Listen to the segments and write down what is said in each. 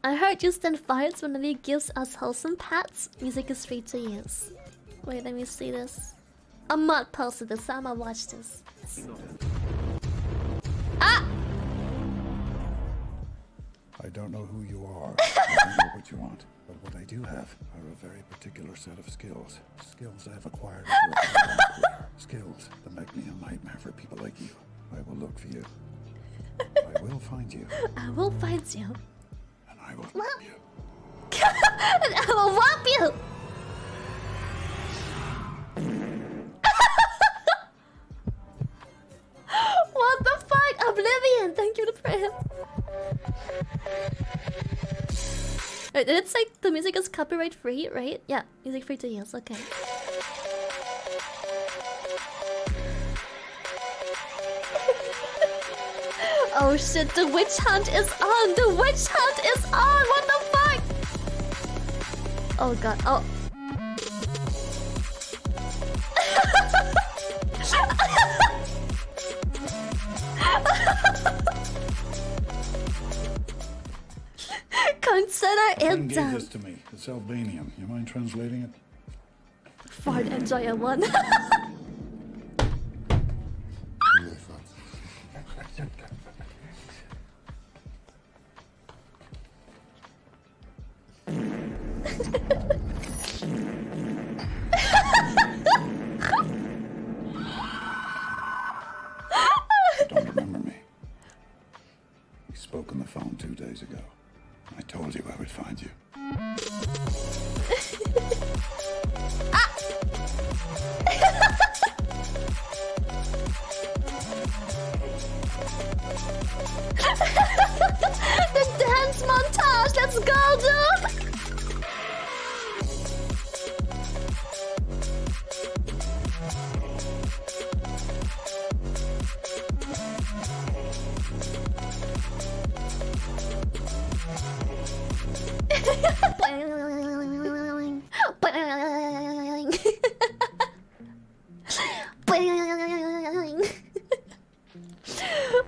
I heard you stand fights when he gives us wholesome pats. Music is free to use. Wait, let me see this. I'm not posted this, I'ma watch this. Ah! I don't know who you are. I don't know what you want. But what I do have are a very particular set of skills. Skills I've acquired over a long career. Skills that make me a nightmare for people like you. I will look for you. I will find you. I will find you. And I will whop you. And I will whop you! What the fuck? Oblivion! Thank you to prayer. Wait, did it say the music is copyright free, right? Yeah, music free to use, okay. Oh shit, the witch hunt is on! The witch hunt is on! What the fuck? Oh god, oh. Consider it Gave done. this to me. It's Albanian. You mind translating it? Fart enjoyer one. Don't remember me. We spoke on the phone 2 days ago. I told you I would find you. The dance montage! Let's go, dude!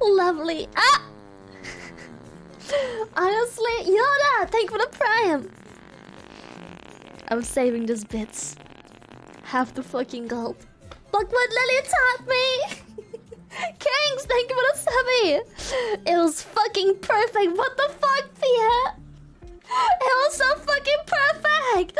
Lovely. Ah! Honestly, Yoda, thank you for the prime. I'm saving this bits. Half the fucking gold. Look what Lily taught me. Kings, thank you for the subby. It was fucking perfect. What the fuck, Thea? It was so fucking perfect.